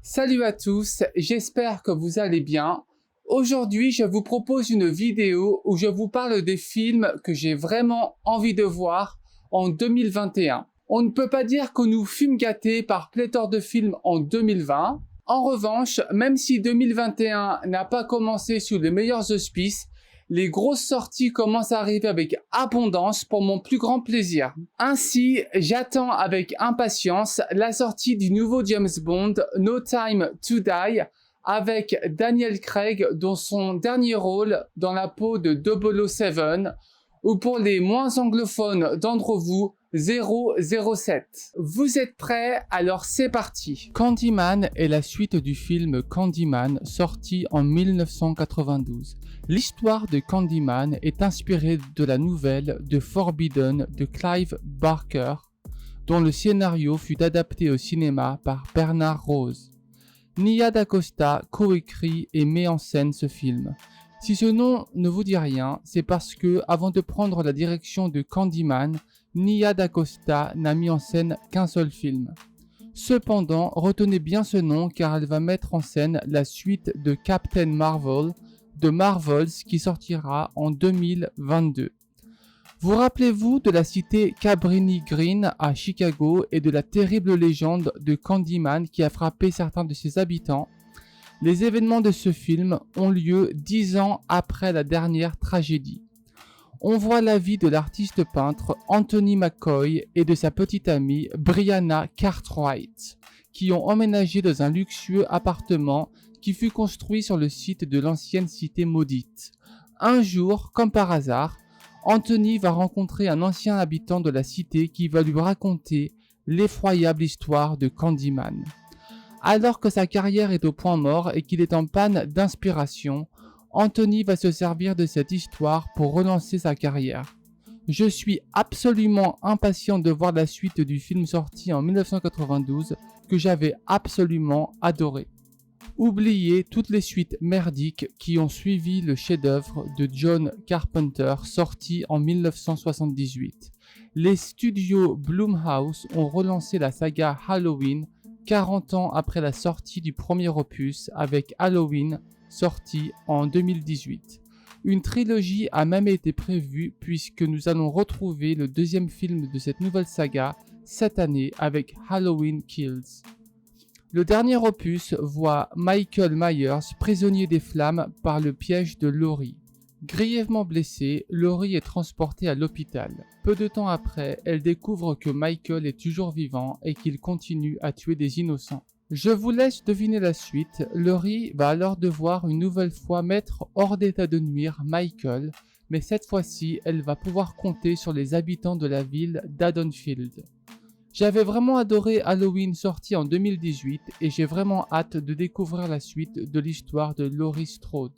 Salut à tous, j'espère que vous allez bien. Aujourd'hui, je vous propose une vidéo où je vous parle des films que j'ai vraiment envie de voir en 2021. On ne peut pas dire que nous fûmes gâtés par pléthore de films en 2020. En revanche, même si 2021 n'a pas commencé sous les meilleurs auspices, les grosses sorties commencent à arriver avec abondance pour mon plus grand plaisir. Ainsi, j'attends avec impatience la sortie du nouveau James Bond, No Time to Die, avec Daniel Craig dans son dernier rôle dans la peau de 007, ou pour les moins anglophones d'entre vous, 007. Vous êtes prêts? Alors c'est parti. Candyman est la suite du film Candyman sorti en 1992. L'histoire de Candyman est inspirée de la nouvelle The Forbidden de Clive Barker, dont le scénario fut adapté au cinéma par Bernard Rose. Nia DaCosta coécrit et met en scène ce film. Si ce nom ne vous dit rien, c'est parce que, avant de prendre la direction de Candyman, Nia DaCosta n'a mis en scène qu'un seul film. Cependant, retenez bien ce nom car elle va mettre en scène la suite de Captain Marvel, de Marvels qui sortira en 2022. Vous rappelez-vous de la cité Cabrini Green à Chicago et de la terrible légende de Candyman qui a frappé certains de ses habitants? Les événements de ce film ont lieu 10 ans après la dernière tragédie. On voit la vie de l'artiste peintre Anthony McCoy et de sa petite amie Brianna Cartwright, qui ont emménagé dans un luxueux appartement qui fut construit sur le site de l'ancienne cité maudite. Un jour, comme par hasard, Anthony va rencontrer un ancien habitant de la cité qui va lui raconter l'effroyable histoire de Candyman. Alors que sa carrière est au point mort et qu'il est en panne d'inspiration, Anthony va se servir de cette histoire pour relancer sa carrière. Je suis absolument impatient de voir la suite du film sorti en 1992 que j'avais absolument adoré. Oubliez toutes les suites merdiques qui ont suivi le chef-d'œuvre de John Carpenter sorti en 1978. Les studios Blumhouse ont relancé la saga Halloween 40 ans après la sortie du premier opus avec Halloween sorti en 2018. Une trilogie a même été prévue puisque nous allons retrouver le deuxième film de cette nouvelle saga cette année avec Halloween Kills. Le dernier opus voit Michael Myers prisonnier des flammes par le piège de Laurie. Grièvement blessée, Laurie est transportée à l'hôpital. Peu de temps après, elle découvre que Michael est toujours vivant et qu'il continue à tuer des innocents. Je vous laisse deviner la suite. Laurie va alors devoir une nouvelle fois mettre hors d'état de nuire Michael, mais cette fois-ci, elle va pouvoir compter sur les habitants de la ville d'Haddonfield. J'avais vraiment adoré Halloween sorti en 2018 et j'ai vraiment hâte de découvrir la suite de l'histoire de Laurie Strode.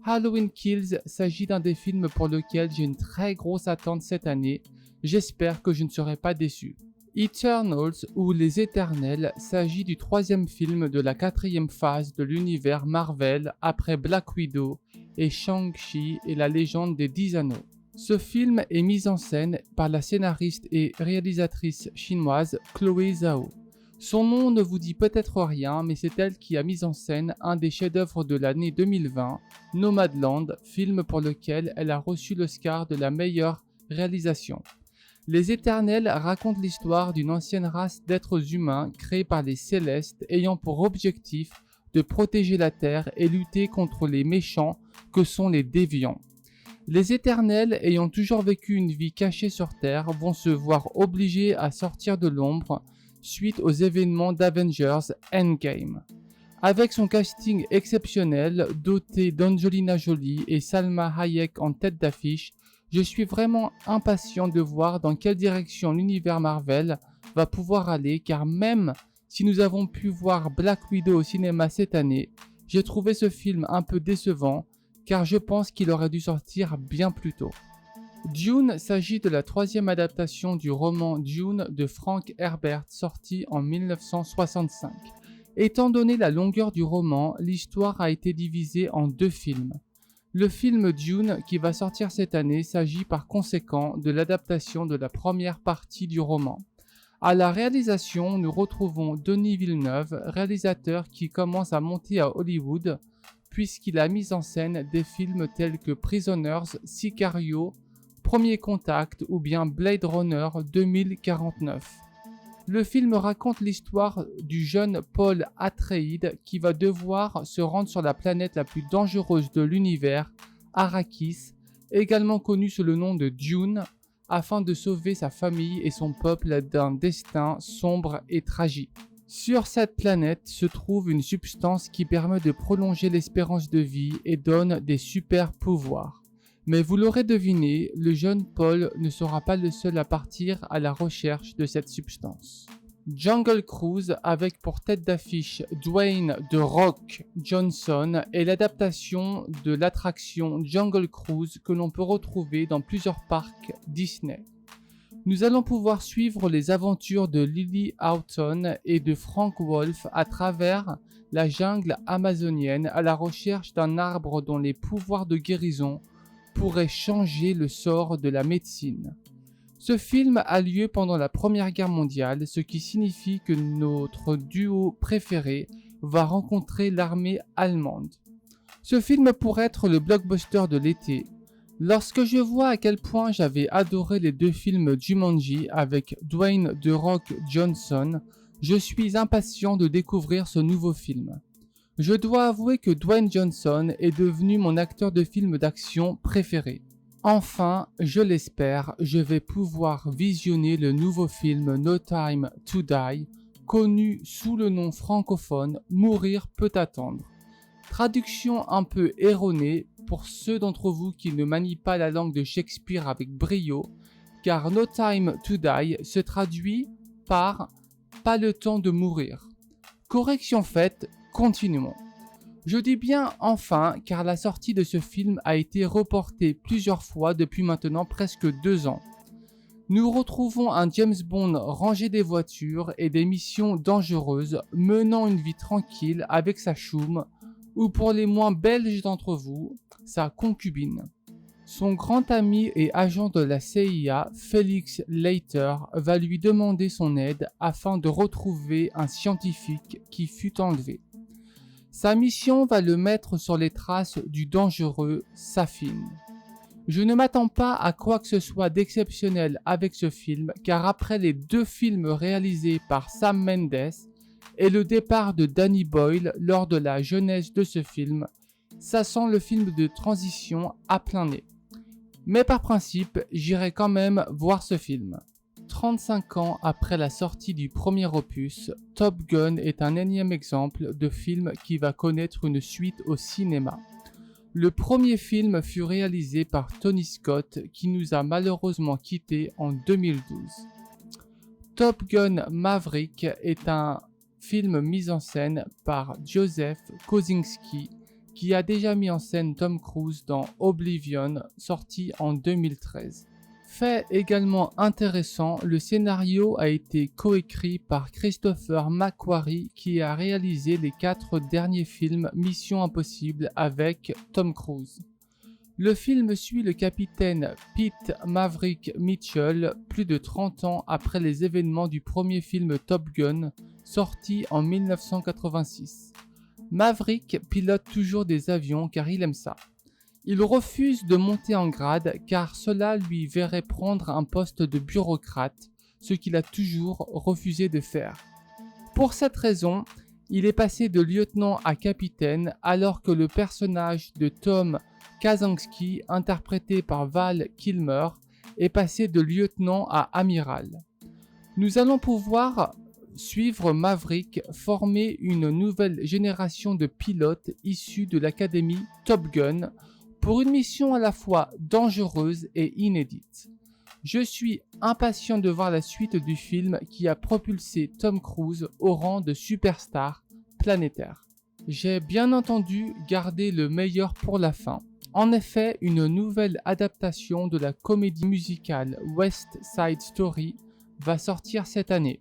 Halloween Kills s'agit d'un des films pour lequel j'ai une très grosse attente cette année. J'espère que je ne serai pas déçu. Eternals ou Les Éternels s'agit du troisième film de la quatrième phase de l'univers Marvel après Black Widow et Shang-Chi et la légende des 10 anneaux. Ce film est mis en scène par la scénariste et réalisatrice chinoise Chloé Zhao. Son nom ne vous dit peut-être rien, mais c'est elle qui a mis en scène un des chefs-d'œuvre de l'année 2020, Nomadland, film pour lequel elle a reçu l'Oscar de la meilleure réalisation. Les Éternels racontent l'histoire d'une ancienne race d'êtres humains créés par les Célestes ayant pour objectif de protéger la Terre et lutter contre les méchants que sont les Déviants. Les Éternels, ayant toujours vécu une vie cachée sur Terre, vont se voir obligés à sortir de l'ombre suite aux événements d'Avengers Endgame. Avec son casting exceptionnel, doté d'Angelina Jolie et Salma Hayek en tête d'affiche, je suis vraiment impatient de voir dans quelle direction l'univers Marvel va pouvoir aller car même si nous avons pu voir Black Widow au cinéma cette année, j'ai trouvé ce film un peu décevant car je pense qu'il aurait dû sortir bien plus tôt. Dune s'agit de la troisième adaptation du roman Dune de Frank Herbert sorti en 1965. Étant donné la longueur du roman, l'histoire a été divisée en deux films. Le film Dune qui va sortir cette année s'agit par conséquent de l'adaptation de la première partie du roman. À la réalisation, nous retrouvons Denis Villeneuve, réalisateur qui commence à monter à Hollywood, puisqu'il a mis en scène des films tels que Prisoners, Sicario, Premier Contact ou bien Blade Runner 2049. Le film raconte l'histoire du jeune Paul Atreides qui va devoir se rendre sur la planète la plus dangereuse de l'univers, Arrakis, également connue sous le nom de Dune, afin de sauver sa famille et son peuple d'un destin sombre et tragique. Sur cette planète se trouve une substance qui permet de prolonger l'espérance de vie et donne des super pouvoirs. Mais vous l'aurez deviné, le jeune Paul ne sera pas le seul à partir à la recherche de cette substance. Jungle Cruise, avec pour tête d'affiche Dwayne The Rock Johnson, est l'adaptation de l'attraction Jungle Cruise que l'on peut retrouver dans plusieurs parcs Disney. Nous allons pouvoir suivre les aventures de Lily Houghton et de Frank Wolf à travers la jungle amazonienne à la recherche d'un arbre dont les pouvoirs de guérison pourraient changer le sort de la médecine. Ce film a lieu pendant la Première Guerre mondiale, ce qui signifie que notre duo préféré va rencontrer l'armée allemande. Ce film pourrait être le blockbuster de l'été. Lorsque je vois à quel point j'avais adoré les deux films Jumanji avec Dwayne The Rock Johnson, je suis impatient de découvrir ce nouveau film. Je dois avouer que Dwayne Johnson est devenu mon acteur de film d'action préféré. Enfin, je l'espère, je vais pouvoir visionner le nouveau film No Time to Die, connu sous le nom francophone Mourir peut attendre. Traduction un peu erronée pour ceux d'entre vous qui ne manient pas la langue de Shakespeare avec brio, car No Time to Die se traduit par pas le temps de mourir. Correction faite, continuons. Je dis bien enfin car la sortie de ce film a été reportée plusieurs fois depuis maintenant presque 2 ans. Nous retrouvons un James Bond rangé des voitures et des missions dangereuses menant une vie tranquille avec sa choum ou pour les moins belges d'entre vous, sa concubine. Son grand ami et agent de la CIA, Felix Leiter, va lui demander son aide afin de retrouver un scientifique qui fut enlevé. Sa mission va le mettre sur les traces du dangereux Safin. Je ne m'attends pas à quoi que ce soit d'exceptionnel avec ce film, car après les 2 films réalisés par Sam Mendes et le départ de Danny Boyle lors de la jeunesse de ce film, ça sent le film de transition à plein nez. Mais par principe, j'irai quand même voir ce film. 35 ans après la sortie du premier opus, Top Gun est un énième exemple de film qui va connaître une suite au cinéma. Le premier film fut réalisé par Tony Scott qui nous a malheureusement quittés en 2012. Top Gun Maverick est un film mis en scène par Joseph Kosinski qui a déjà mis en scène Tom Cruise dans Oblivion, sorti en 2013. Fait également intéressant, le scénario a été coécrit par Christopher McQuarrie qui a réalisé les 4 derniers films Mission Impossible avec Tom Cruise. Le film suit le capitaine Pete Maverick Mitchell plus de 30 ans après les événements du premier film Top Gun, sorti en 1986. Maverick pilote toujours des avions car il aime ça. Il refuse de monter en grade car cela lui verrait prendre un poste de bureaucrate, ce qu'il a toujours refusé de faire. Pour cette raison, il est passé de lieutenant à capitaine alors que le personnage de Tom Kaczynski, interprété par Val Kilmer, est passé de lieutenant à amiral. Nous allons pouvoir suivre Maverick former une nouvelle génération de pilotes issus de l'académie Top Gun pour une mission à la fois dangereuse et inédite. Je suis impatient de voir la suite du film qui a propulsé Tom Cruise au rang de superstar planétaire. J'ai bien entendu gardé le meilleur pour la fin. En effet, une nouvelle adaptation de la comédie musicale West Side Story va sortir cette année.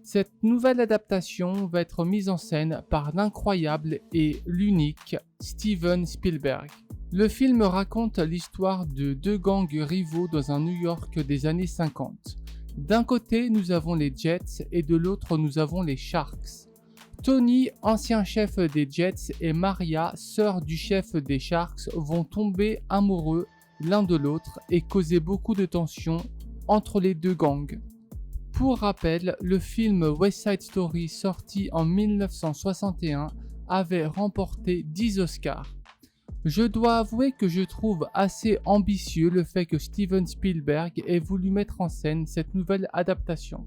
Cette nouvelle adaptation va être mise en scène par l'incroyable et l'unique Steven Spielberg. Le film raconte l'histoire de 2 gangs rivaux dans un New York des années 50. D'un côté, nous avons les Jets et de l'autre, nous avons les Sharks. Tony, ancien chef des Jets, et Maria, sœur du chef des Sharks, vont tomber amoureux l'un de l'autre et causer beaucoup de tensions entre les deux gangs. Pour rappel, le film West Side Story, sorti en 1961, avait remporté 10 Oscars. Je dois avouer que je trouve assez ambitieux le fait que Steven Spielberg ait voulu mettre en scène cette nouvelle adaptation.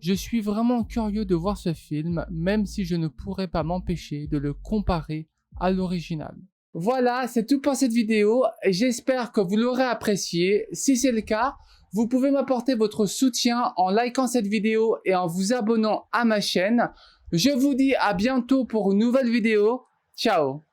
Je suis vraiment curieux de voir ce film, même si je ne pourrais pas m'empêcher de le comparer à l'original. Voilà, c'est tout pour cette vidéo. J'espère que vous l'aurez apprécié. Si c'est le cas, vous pouvez m'apporter votre soutien en likant cette vidéo et en vous abonnant à ma chaîne. Je vous dis à bientôt pour une nouvelle vidéo. Ciao!